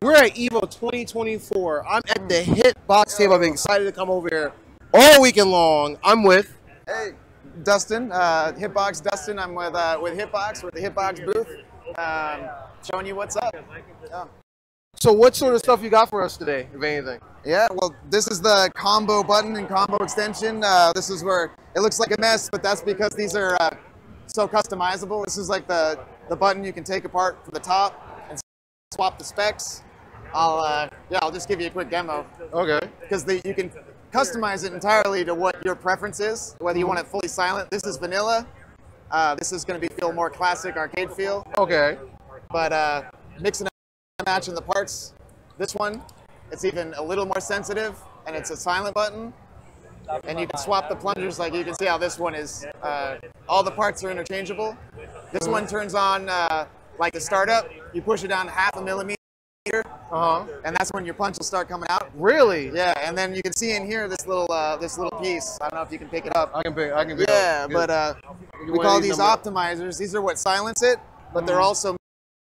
We're at Evo 2024. I'm at the Hitbox table. I've been excited to come over here all weekend long. I'm with... Hey, Dustin, Hitbox Dustin. I'm with Hitbox. We're at the Hitbox booth, showing you what's up. Yeah. So what sort of stuff you got for us today, if anything? Yeah, well, this is the combo button and combo extension. This is where it looks like a mess, but that's because these are so customizable. This is like the button you can take apart from the top and swap the specs. I'll just give you a quick demo. Okay. Because you can customize it entirely to what your preference is, whether you want it fully silent. This is vanilla. This is going to feel more classic arcade feel. Okay. But mixing and matching the parts, this one, it's even a little more sensitive, and it's a silent button. And you can swap the plungers, like you can see how this one is, all the parts are interchangeable. This one turns on like the startup. You push it down 0.5 millimeter. And that's when your punch will start coming out. Really? Yeah, and then you can see in here this little piece. I don't know if you can pick it up. I can pick it yeah, up. but we call these optimizers. These are what silence it, but they're also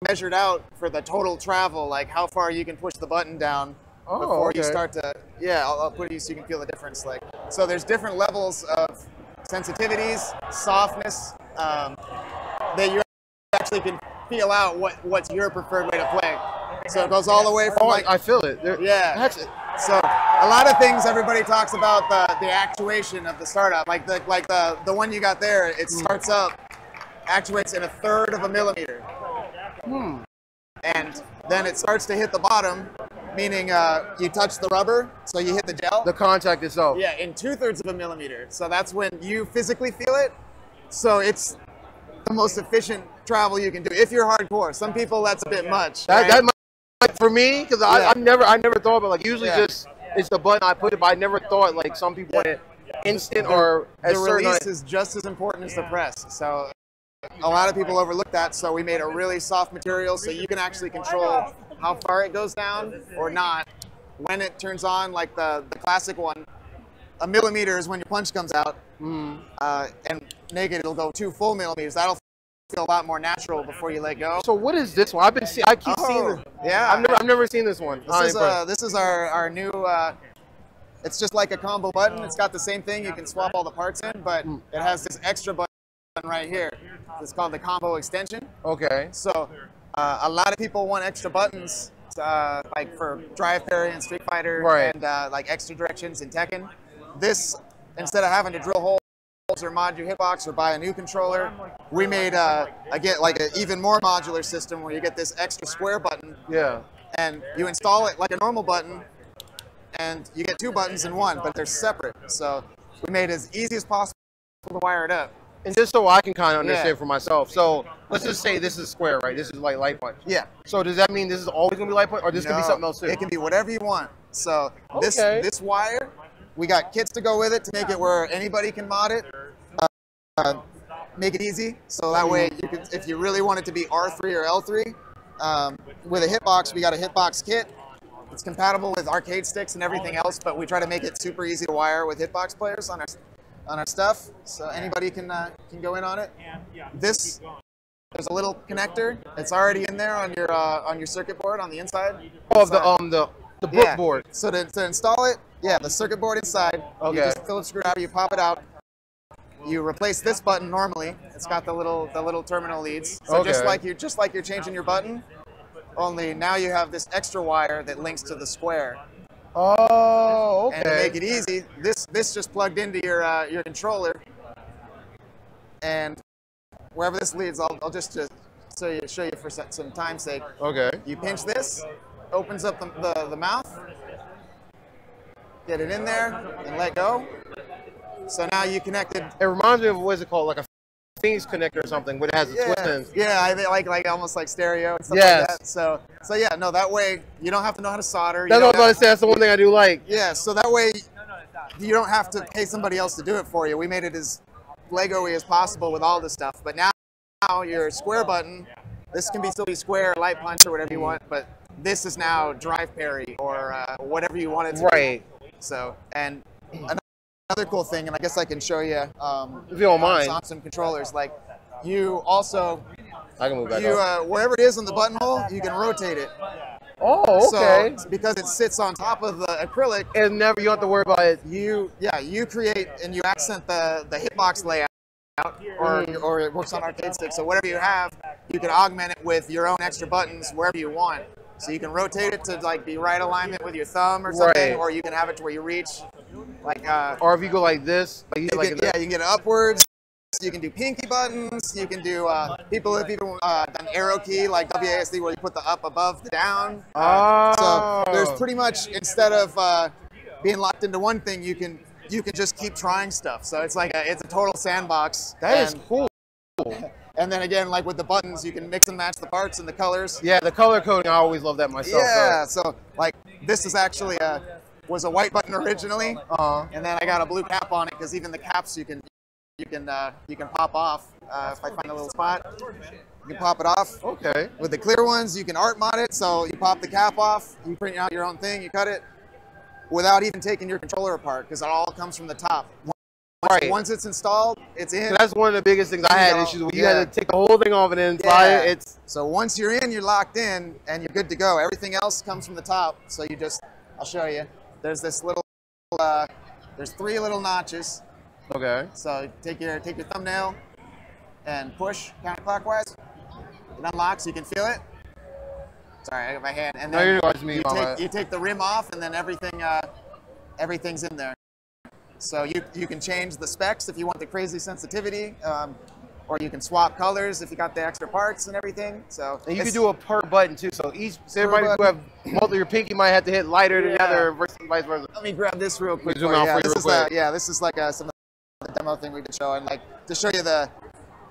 measured out for the total travel, like how far you can push the button down before you start to. Yeah, I'll put it so you can feel the difference. Like, so there's different levels of sensitivities, softness, that you actually can feel out what's your preferred way to play. So it goes all the way from I feel it. Yeah. So a lot of things everybody talks about the actuation of the startup. Like the one you got there, it starts up, actuates in 1/3 millimeter. And then it starts to hit the bottom, meaning you touch the rubber, so you hit the gel. The contact itself. Yeah, in 2/3 millimeter. So that's when you physically feel it. So it's the most efficient travel you can do if you're hardcore. Some people that's a bit much. That might, for me, because I never thought about, like, usually just it's the button I put it, but I never thought like some people want it instant or the release is just as important as the press. So a lot of people overlook that. So we made a really soft material so you can actually control how far it goes down or not. When it turns on, like the classic one, 1 millimeter is when your punch comes out, and naked it'll go 2 full millimeters. That'll feel a lot more natural before you let go. So what is this one? I keep seeing this. Yeah, I've never seen this one. This is our new. It's just like a combo button. It's got the same thing. You can swap all the parts in, but it has this extra button right here. It's called the combo extension. Okay. So a lot of people want extra buttons, like for Drive Parry and Street Fighter, and like extra directions in Tekken. This, instead of having to drill holes or mod your hitbox or buy a new controller, we made an even more modular system where you get this extra square button. Yeah. And you install it like a normal button, and you get 2 buttons in one, but they're separate. So we made it as easy as possible to wire it up. And just so I can kind of understand for myself, so let's just say this is square, right? This is like light punch. Yeah. So does that mean this is always gonna be light punch, or this could be something else too? It can be whatever you want. So this wire, we got kits to go with it to make it where anybody can mod it. Make it easy, so that way you can, if you really want it to be R3 or L3, with a hitbox, we got a hitbox kit. It's compatible with arcade sticks and everything else, but we try to make it super easy to wire with hitbox players on our stuff, so anybody can go in on it. There's a little connector. It's already in there on your circuit board on the inside. Oh, the book board. So to install it, the circuit board inside. Okay. You just Phillips screwdriver, you pop it out. You replace this button normally. It's got the little terminal leads. So just like you're changing your button, only now you have this extra wire that links to the square. Oh, okay. And to make it easy, this just plugged into your controller, and wherever this leads, I'll just show you for some time's sake. Okay. You pinch this, opens up the mouth, get it in there, and let go. So now you connected. It reminds me of, what is it called, like a Phoenix connector or something, but it has a twist ends. Yeah, I like almost like stereo and stuff like that. So yeah, no, that way you don't have to know how to solder. That's what I was about to say. That's the one thing I do like. Yeah, so that way you don't have to pay somebody else to do it for you. We made it as Lego-y as possible with all this stuff. But now your square button, this can still be square, light punch, or whatever you want. But this is now Drive Parry or whatever you want it to be. So, and another cool thing, and I guess I can show you if you don't mind, on some controllers, like you also, I can move back up. Wherever it is on the buttonhole, you can rotate it. Oh, okay. So because it sits on top of the acrylic, and never you don't have to worry about it. You create and you accent the hitbox layout, or it works on arcade sticks. So whatever you have, you can augment it with your own extra buttons wherever you want. So you can rotate it to like be right alignment with your thumb or something, or you can have it to where you reach, like. Or if you go like this, you can get it upwards. You can do pinky buttons. You can do people have even done arrow key like WASD where you put the up above the down. So there's pretty much, instead of being locked into one thing, you can just keep trying stuff. So it's like it's a total sandbox. That is cool. And then again, like with the buttons, you can mix and match the parts and the colors. Yeah, the color coding, I always love that myself. Yeah, so like this is actually was a white button originally, and then I got a blue cap on it because even the caps you can pop off. If I find a little spot, you can pop it off. Okay. With the clear ones, you can art mod it. So you pop the cap off, you print out your own thing, you cut it, without even taking your controller apart, because it all comes from the top. Once it's installed, it's in. So that's one of the biggest things I had issues with. You had to take the whole thing off and then apply it. So once you're in, you're locked in, and you're good to go. Everything else comes from the top. So you just, I'll show you. There's this little, there's 3 little notches. Okay. So take your thumbnail and push counterclockwise. It unlocks. You can feel it. Sorry, I got my hand. And then you take the rim off, and then everything's in there. So you can change the specs if you want the crazy sensitivity, or you can swap colors if you got the extra parts and everything. So and you can do a per button too. So everybody who have multiple, your pinky might have to hit lighter than the other, versus vice versa. Let me grab this real quick. This is like some of the demo thing we've been showing, like to show you the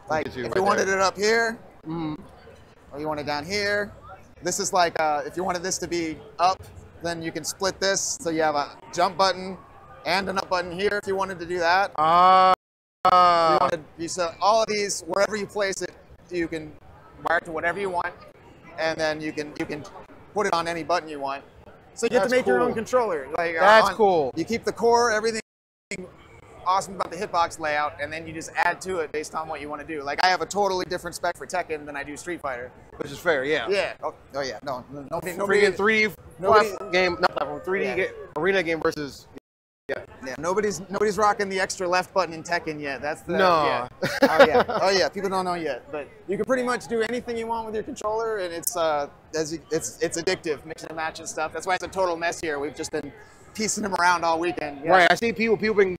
if you wanted it up here, or you want it down here. This is like if you wanted this to be up, then you can split this. So you have a jump button and an up button here if you wanted to do that. So all of these, wherever you place it, you can wire it to whatever you want, and then you can put it on any button you want. So you get to make your own controller. Like that's cool. You keep the core, everything awesome about the hitbox layout, and then you just add to it based on what you want to do. Like I have a totally different spec for Tekken than I do Street Fighter. Which is fair, yeah. Yeah. Oh yeah. Nobody. 3D game, not platform, 3D arena game versus. Yeah. Nobody's rocking the extra left button in Tekken yet. That's the Oh yeah. People don't know yet, but you can pretty much do anything you want with your controller, and it's addictive, mixing and matching stuff. That's why it's a total mess here. We've just been piecing them around all weekend. Yeah. Right. I see people been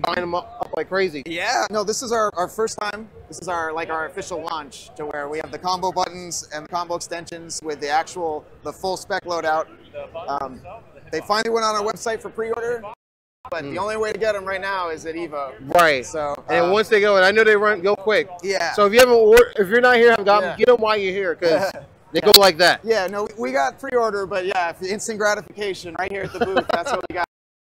buying them up like crazy. Yeah. No, this is our first time. This is our official launch, to where we have the combo buttons and the combo extensions with the full spec loadout. They finally went on our website for pre-order. But the only way to get them right now is at Evo. Right. So and once they go, and I know they go quick. Yeah. So if you if you're not here, haven't got them, get them while you're here, because they go like that. Yeah. No, we got pre-order, but yeah, instant gratification right here at the booth. That's what we got.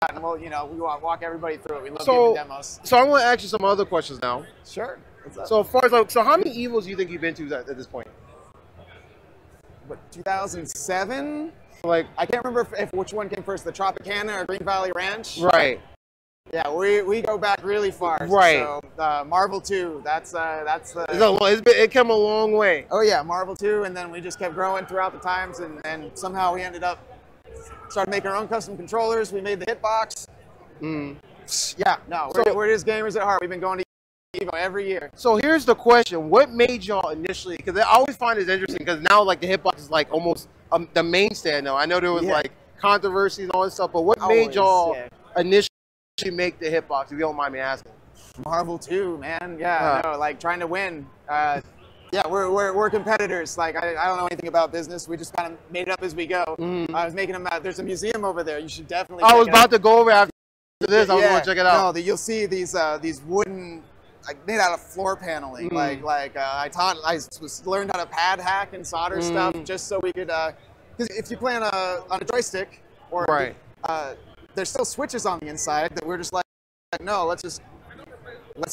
And we'll, we walk everybody through it. We love giving demos. So I want to ask you some other questions now. Sure. So as far as so how many Evos do you think you've been to at this point? What, 2007? Like, I can't remember if which one came first, the Tropicana or Green Valley Ranch. Right. Yeah, we go back really far. Right. So Marvel 2, that's the. It came a long way. Oh yeah, Marvel 2, and then we just kept growing throughout the times, and somehow we ended up started making our own custom controllers. We made the Hitbox. Yeah, no, we're just gamers at heart. We've been going to Evo every year. So here's the question: what made y'all initially? Because I always find it interesting, because now like the Hitbox is like almost the mainstay now. I know there was like controversies and all this stuff, but what made y'all initially make the Hitbox, if you don't mind me asking? Marvel 2, man. Yeah, no, like trying to win. Yeah, we're competitors. Like I don't know anything about business. We just kind of made it up as we go. I was making them. There's a museum over there. You should definitely. I was about to go over after this. I was going to check it out. No, you'll see these wooden, like made out of floor paneling. I learned how to pad hack and solder stuff just so we could. Because if you play on a joystick, or there's still switches on the inside that we're just like no, let's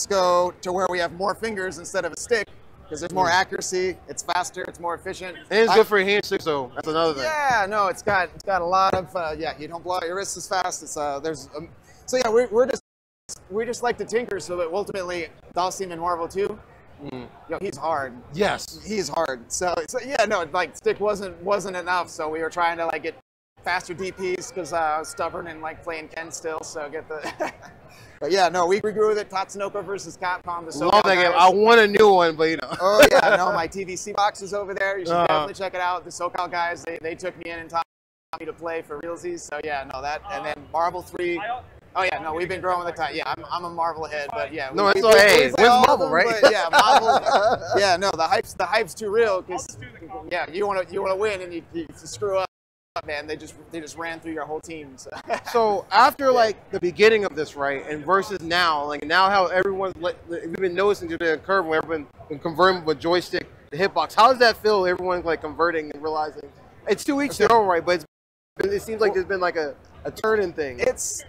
go to where we have more fingers instead of a stick. Because there's more accuracy, it's faster, it's more efficient. And it's good for a hand stick, so that's another thing. Yeah, no, it's got a lot of you don't blow out your wrists as fast. It's so yeah, we just like to tinker, so that ultimately Dustin and Marvel 2 yo, he's hard. Yes. He's hard. So yeah, no, like stick wasn't enough. So we were trying to like get faster DPs because I was stubborn and like playing Ken still. So get the. But yeah, no, we grew with it. Tatsunoko versus Capcom. The Love that game. I want a new one, but you know. Oh yeah, no, my TVC box is over there. You should definitely check it out. The SoCal guys, they took me in and taught me to play for realsies. So yeah, no, that, and then Marvel 3. Oh yeah, no, we've been growing with the time. Yeah, I'm a Marvel head, but yeah. No, it's okay. Where's Marvel, right? But yeah, Marvel. Yeah, no, the hype's too real because yeah, you want to win and you screw up. Man, they just ran through your whole team. So, so after like the beginning of this, right, and versus now, like now how everyone's we've been noticing there's been a curve where everyone's been converting with joystick to hitbox. How does that feel? Everyone's like converting and realizing it's 2 weeks their own, right? But it seems like there's been like a turning thing. It's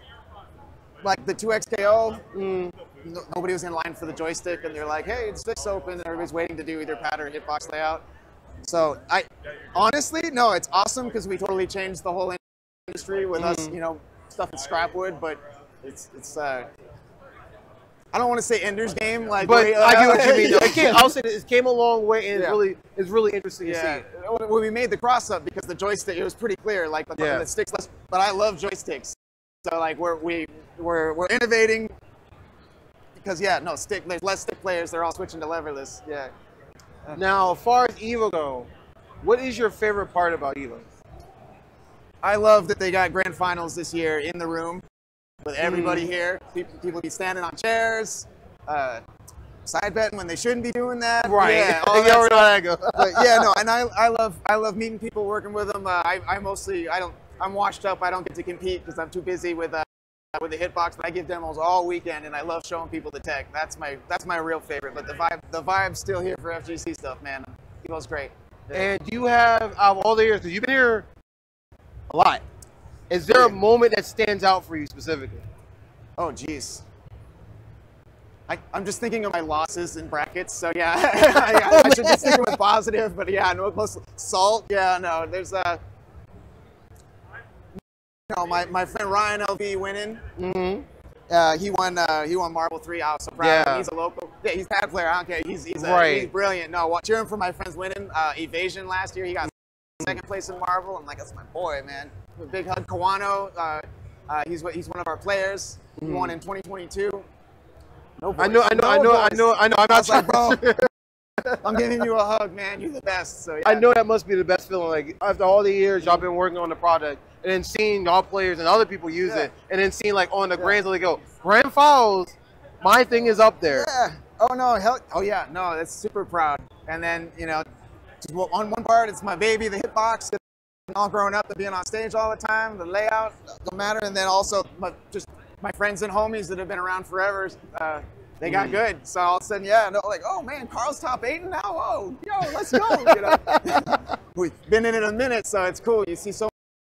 like the 2XKO. Nobody was in line for the joystick, and they're like, "Hey, it's stick's open," and everybody's waiting to do either pad or hitbox layout. So honestly, no, it's awesome because we totally changed the whole industry with us, you know, stuff in scrapwood. But it's I don't want to say Ender's Game, like, but I get what you mean. I'll say that it came a long way, and it's really interesting to see. When we made the cross up, because the joystick, it was pretty clear, like the sticks less. But I love joysticks, so like we're innovating because there's less stick players. They're all switching to leverless. Yeah. Now, as far as EVO go, what is your favorite part about EVO? I love that they got grand finals this year in the room with everybody here. People be standing on chairs, side betting when they shouldn't be doing that. Right. Yeah, all that know how that goes. But yeah, no, and I love meeting people, working with them. I'm washed up. I don't get to compete because I'm too busy with the hitbox, but I give demos all weekend, and I love showing people the tech. That's my real favorite. But the vibe's still here for FGC stuff, man. Evo's great. Yeah. And you have, out of all the years, because you've been here a lot, is there a moment that stands out for you specifically? Oh, geez. I'm just thinking of my losses in brackets, so yeah, I should be sticking with positive, but yeah, no, Salt, yeah, no, there's my friend Ryan LV winning. He won Marvel 3. I was so proud of him. He's a local. Yeah, he's a pad player. I don't care. He's brilliant. No, cheering for my friends winning. Evasion last year, he got second place in Marvel. I'm like, that's my boy, man. A big hug. Kawano, he's one of our players. He won in 2022. No voice. I know. I'm not like, bro. I'm giving you a hug, man. You're the best. So yeah. I know that must be the best feeling. Like after all the years y'all been working on the product, and then seeing y'all players and other people use it, and then seeing like on the grands, they go grand finals. My thing is up there. Yeah. Oh no. Oh yeah. No, that's super proud. And then on one part, it's my baby, the hitbox. All growing up and being on stage all the time, the layout don't matter. And then also my friends and homies that have been around forever. They got good, so all of a sudden, like, oh man, Carl's top 8 now. Oh, yo, let's go. We've been in it a minute, so it's cool. You see so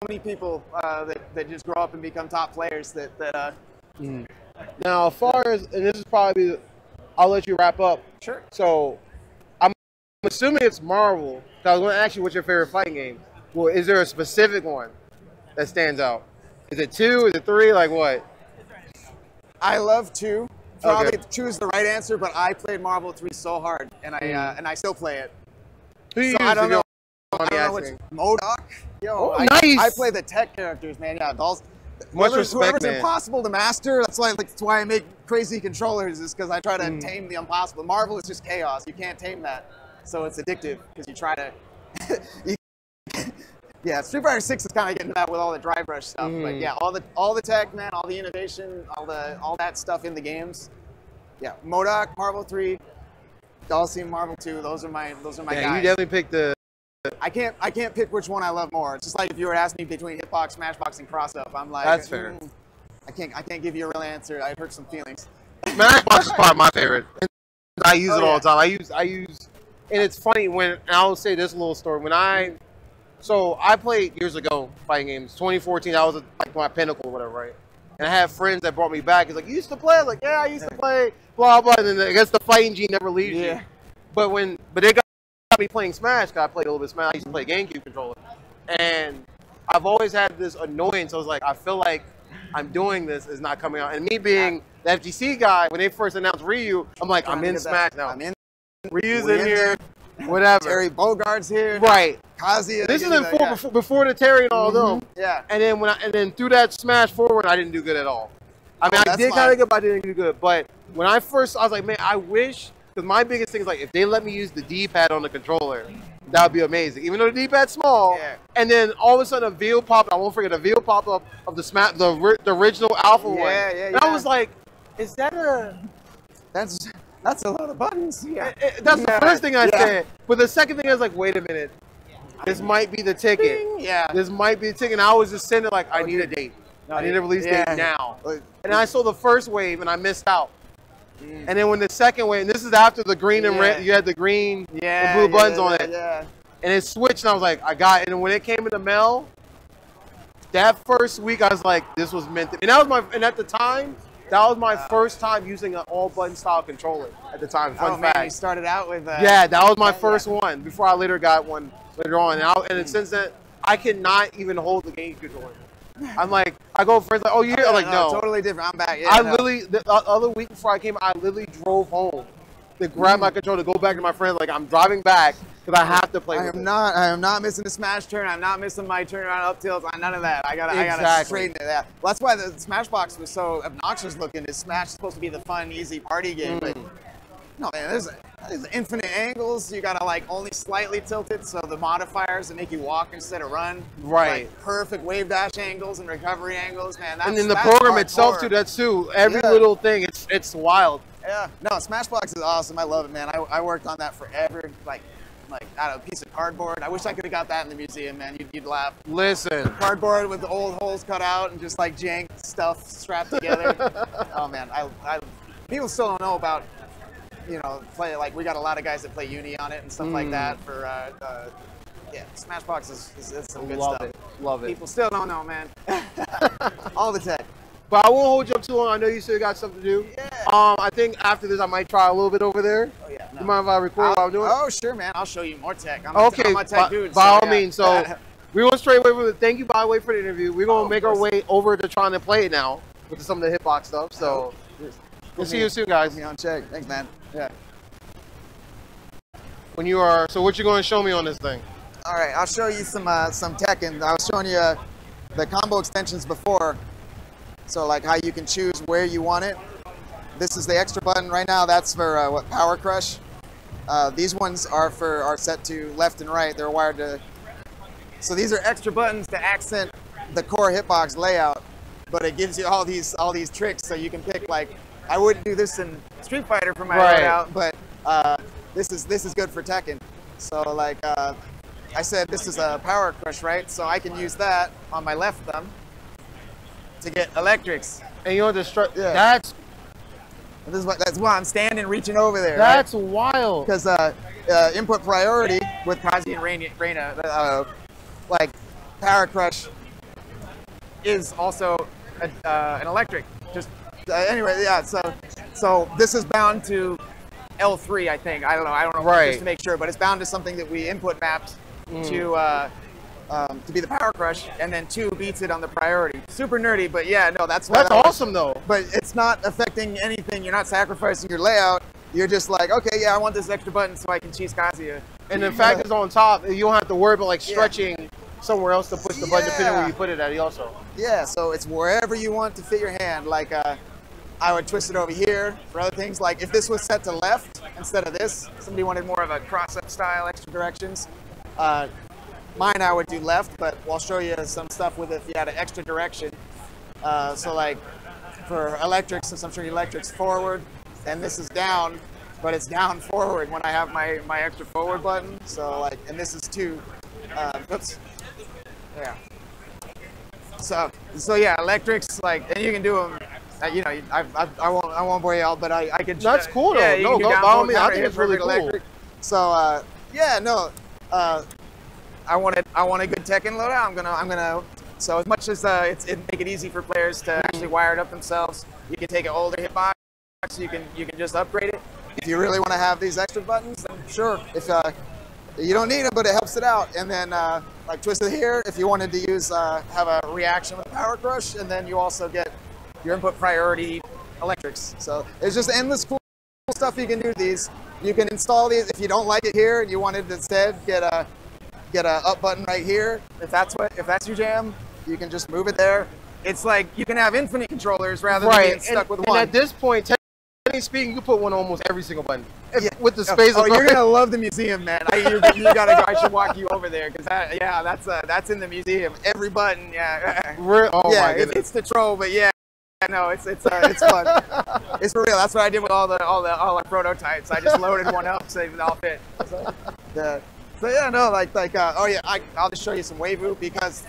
many people that just grow up and become top players. Now, as far as, and this is probably, I'll let you wrap up. Sure. So, I'm assuming it's Marvel. So I was going to ask you what's your favorite fighting game. Well, is there a specific one that stands out? Is it 2? Is it 3? Like what? I love 2. Probably choose the right answer, but I played Marvel 3 so hard, and I still play it. So I don't know what's MODOK. Yo, nice. I play the tech characters, man. Yeah, dolls. Much respect, whoever's impossible to master. That's why I make crazy controllers, is because I try to tame the impossible. Marvel is just chaos. You can't tame that, so it's addictive because you try to. Yeah, Street Fighter 6 is kind of getting to that with all the dry brush stuff, but yeah, all the tech, man, all the innovation, all that stuff in the games. Yeah, MODOK, Marvel 3, Dustin, Marvel 2. Those are my guys. You definitely picked the. I can't pick which one I love more. It's just like if you were asking me between Hitbox, Smashbox, and Cross Up, I'm like, that's fair. I can't give you a real answer. I'd hurt some feelings. Smashbox is probably my favorite. I use it all the time. I use, and it's funny when I'll say this little story So I played years ago fighting games. 2014, that was like my pinnacle or whatever, right? And I had friends that brought me back. It's like, you used to play? I was like, yeah, I used to play, blah, blah. And then I guess the fighting gene never leaves you. But they got me playing Smash, because I played a little bit of Smash. I used to play GameCube controller. And I've always had this annoyance. I was like, I feel like I'm doing this is not coming out. And me being the FGC guy, when they first announced Ryu, I'm like, I'm in Smash now. I'm in Ryu's in here. Whatever. Terry Bogart's here. Right. Kazuya. This is in full before the Terry and all them. Yeah. And then through that smash forward, I didn't do good at all. I mean, I did kind of good, but I didn't do good. But when I was like, man, I wish, because my biggest thing is like, if they let me use the D-pad on the controller, that would be amazing. Even though the D-pad's small, and then all of a sudden a veal pop, I won't forget a veal pop up of the original Alpha one. And I was like, is that a? That's a lot of buttons. Yeah. That's the first thing I said. But the second thing I was like, wait a minute. This might be the ticket. Yeah. This might be the ticket. And I was just sitting there like, I need a date. I need a release date now. And I saw the first wave and I missed out. And then when the second wave, and this is after the green and red, you had the green and blue buttons on it. And it switched and I was like, I got it. And when it came in the mail, that first week I was like, this was meant to. And that was and at the time, that was my first time using an all-button style controller at the time. Fun fact. Man, you started out with yeah, that was my first one before I later got one later on. And since then, I cannot even hold the game controller. I'm like, I go friends like, oh, you're like, no. Totally different. I'm back. Yeah, I literally, the other week before I came, I literally drove home to grab my controller, to go back to my friends. Like, I'm driving back because I have to play with it. I am not missing the smash turn. I'm not missing my turnaround up tilts. None of that. I gotta straighten it. Yeah. Well, that's why the Smashbox was so obnoxious looking. Smash is supposed to be the fun, easy party game, but no, man, there's infinite angles. You gotta like only slightly tilt it, so the modifiers that make you walk instead of run. Right. Like perfect wave dash angles and recovery angles, man. And then the program itself too. That's too. Every little thing. It's wild. Yeah. No, Smashbox is awesome. I love it, man. I worked on that forever. Like out of a piece of cardboard. I wish I could have got that in the museum, man. You'd laugh. Listen. Cardboard with the old holes cut out and just like jank stuff strapped together. Oh man, people still don't know about, you know, we got a lot of guys that play Uni on it and stuff like that for yeah, Smashbox is some good stuff. Love it. People still don't know, man. All the tech. But I won't hold you up too long. I know you still got something to do. Yeah. I think after this I might try a little bit over there. Oh yeah. No. You mind if I record while I'm doing it? Oh sure, man. I'll show you more tech. I'm a tech dude. By all means. So we went straight away from the thank you by the way for the interview. We're gonna make our way over to trying to play it now with some of the Hitbox stuff. So we'll see you soon, guys. Put me on check. Thanks, man. Yeah. When you are, so what you going to show me on this thing? All right, I'll show you some tech, and I was showing you the combo extensions before. So like how you can choose where you want it. This is the extra button right now. That's for what, Power Crush. These ones are set to left and right. They're wired to. So these are extra buttons to accent the core Hitbox layout, but it gives you all these tricks. So you can pick like, I wouldn't do this in Street Fighter for my layout, but this is good for Tekken. So like I said, this is a Power Crush, right? So I can use that on my left thumb to get electrics. And you know the that's why I'm standing, reaching over there. That's wild. Because input priority with Kazuya and Reina, like Power Crush is also an electric. Just anyway, yeah. So this is bound to L3, I think. I don't know. Right. Just to make sure, but it's bound to something that we input mapped to be the Power Crush, and then 2 beats it on the priority. Super nerdy, but yeah, no, that's awesome though. But it's not affecting anything. You're not sacrificing your layout. You're just like, okay, yeah, I want this extra button so I can cheese Kazuya. And the fact it's on top, you don't have to worry about like stretching somewhere else to push the button depending where you put it at. Also. Yeah, so it's wherever you want to fit your hand. Like I would twist it over here for other things. Like if this was set to left instead of this, somebody wanted more of a cross-up style, extra directions. Mine I would do left, but I'll show you some stuff with it if you had an extra direction. So like for electrics, since I'm showing you electrics, forward, and this is down, but it's down forward when I have my extra forward button. So like, and this is 2. Oops. Yeah. So yeah, electrics, like, and you can do them. You know, I won't bore y'all, but I could. That's cool though. Yeah, no, go by me. I think it's really cool. Electric. So yeah, no. I want a good Tekken loadout. I'm gonna. So as much as it make it easy for players to actually wire it up themselves, you can take an older Hitbox. You can just upgrade it. If you really want to have these extra buttons, then sure. If you don't need them, but it helps it out. And then like twist it here. If you wanted to use have a reaction with Power Crush, and then you also get your input priority electrics. So it's just endless cool stuff you can do with these. You can install these if you don't like it here and you wanted to instead get a up button right here. If that's your jam, you can just move it there. It's like you can have infinite controllers rather than being stuck with one. And at this point, technically speaking, you put one on almost every single button with the space. Oh, you're gonna love the museum, man. You gotta go. I should walk you over there because that's in the museum. Every button, yeah. It's the troll, but yeah. No, it's fun. It's for real. That's what I did with all our prototypes. I just loaded one up so they all fit. So yeah, no, I'll just show you some wave loop because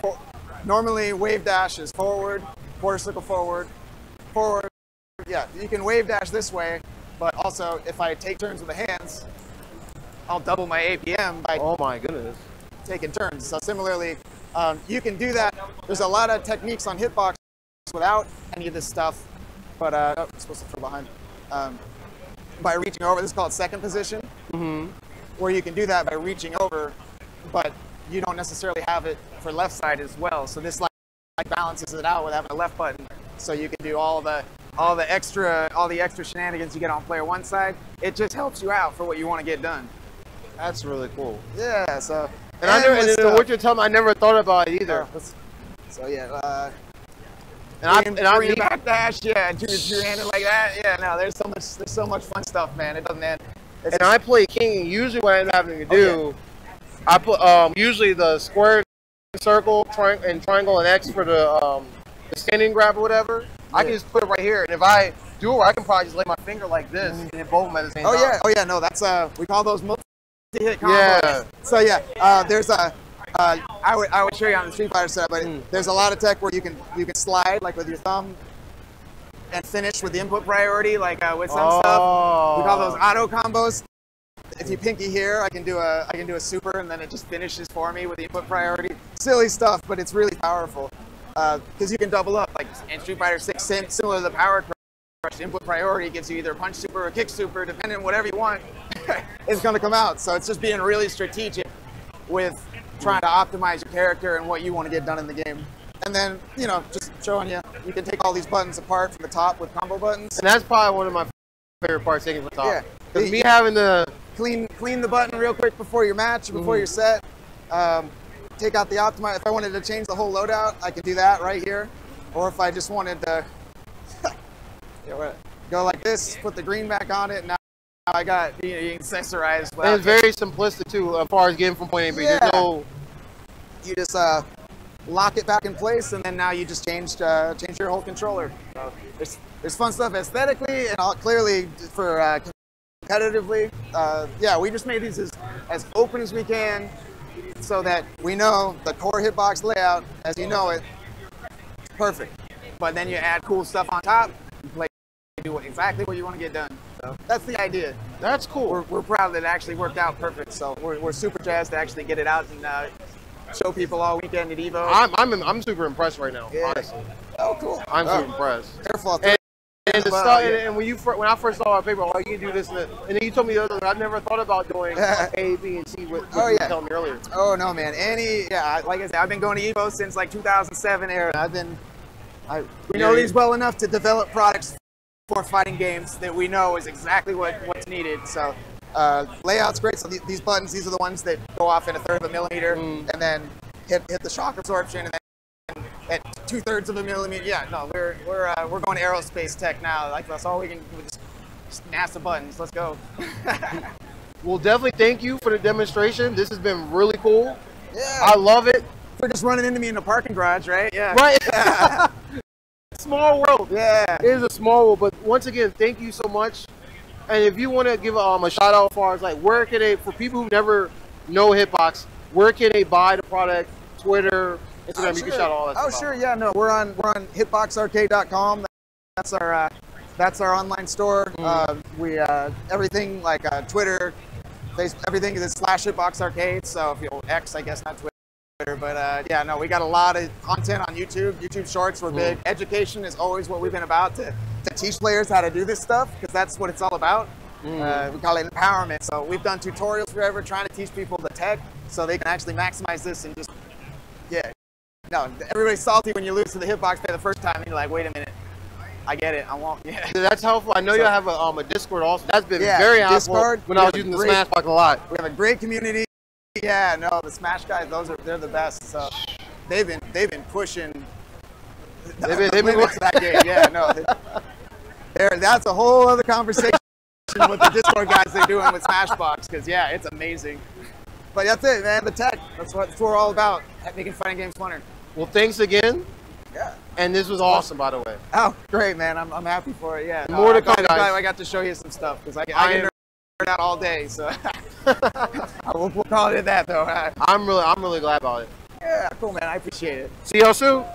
normally wave dash is forward, quarter circle forward. Yeah, you can wave dash this way, but also if I take turns with the hands, I'll double my APM by taking turns. So similarly, you can do that. There's a lot of techniques on Hitbox without any of this stuff, but I'm supposed to throw behind. By reaching over, this is called second position, where you can do that by reaching over, but you don't necessarily have it for left side as well. So this like balances it out with having a left button, so you can do all the extra shenanigans you get on player one side. It just helps you out for what you want to get done. That's really cool. Yeah. So what you're telling me, I never thought about it either. So yeah. And I mean, backdash, yeah, two-handed like that, yeah. No, there's so much fun stuff, man. It doesn't end. And I play King, and usually what I end up having to do, I put usually the square, circle, triangle, and X for the standing grab or whatever. I can just put it right here, and if I do it, I can probably just lay my finger like this and hit both of them at the same time. Oh yeah, no, that's we call those multi-hit combos. Yeah. So yeah, there's a. I would show you on the Street Fighter setup, but there's a lot of tech where you can slide like with your thumb and finish with the input priority, like with some stuff. We call those auto combos. If you pinky here, I can do a super, and then it just finishes for me with the input priority. Silly stuff, but it's really powerful because you can double up. Like in Street Fighter 6, similar to the Power Crush, input priority gives you either a punch super or a kick super, depending on whatever you want. It's going to come out. So it's just being really strategic with trying to optimize your character and what you want to get done in the game. And then, just showing you can take all these buttons apart from the top with combo buttons. And that's probably one of my favorite parts, taking from the top. Yeah. Because me having to clean the button real quick before your match, before your set. Take out the optimize. If I wanted to change the whole loadout, I could do that right here. Or if I just wanted to go like this, put the green back on it, and now I got you accessorized. And it's very simplistic too, as far as getting from point A to B. Yeah. You just lock it back in place, and then now you just change your whole controller. So there's fun stuff aesthetically, and clearly for competitively. Yeah, we just made these as open as we can, so that we know the core Hitbox layout, as you know it, perfect. But then you add cool stuff on top, you do exactly what you want to get done. So that's the idea. That's cool. We're proud that it actually worked out perfect. So we're super jazzed to actually get it out and show people all weekend at Evo. I'm super impressed right now, honestly. Oh, cool. I'm super impressed. Careful. And when I first saw our paper, you can do this, and then you told me the other one. I never thought about doing A, B, and C. What you were telling me earlier. Oh no, man. Like I said, I've been going to Evo since like 2007 era. We know these well enough to develop products for fighting games that we know is exactly what's needed. So layout's great. So these buttons, these are the ones that go off in 1/3 of a millimeter, and then hit the shock absorption, and then at 2/3 of a millimeter. Yeah, no, we're going aerospace tech now. Like that's all we can do. Just NASA buttons. Let's go. Well, definitely thank you for the demonstration. This has been really cool. Yeah, I love it. For just running into me in the parking garage, right? Yeah. Right. Yeah. Small world. Yeah. It is a small world, but once again, thank you so much. And if you want to give a shout out as far as like where can they, for people who never know Hitbox, where can they buy the product? Twitter, Instagram, you can shout all that stuff. Oh, sure. Yeah, no, we're on hitboxarcade.com. That's our online store. We everything like Twitter, Facebook, everything is /hitboxarcade. So if you'll X, I guess, not Twitter. But yeah, no, we got a lot of content on YouTube. YouTube Shorts were big. Education is always what we've been about, to teach players how to do this stuff, because that's what it's all about. We call it empowerment. So we've done tutorials forever trying to teach people the tech so they can actually maximize this and just, no, everybody's salty when you lose to the Hitbox play the first time and you're like, wait a minute, I get it. I won't. Yeah. That's helpful. I know you have a Discord also. That's been very helpful when I was using the Smashbox a lot. We have a great community. Yeah, no, the Smash guys, they're the best. So they've been pushing. They've been to that game. Yeah, no. That's a whole other conversation with the Discord guys they're doing with Smashbox, because yeah, it's amazing. But that's it, man. The tech. That's what we're all about. Making fighting games funner. Well, thanks again. Yeah. And this was awesome, by the way. Oh, great, man. I'm happy for it. Yeah. More to come, guys. I got to show you some stuff, because I can nerd out all day. So we'll call it at that, though. I'm really glad about it. Yeah, cool, man. I appreciate it. See y'all soon.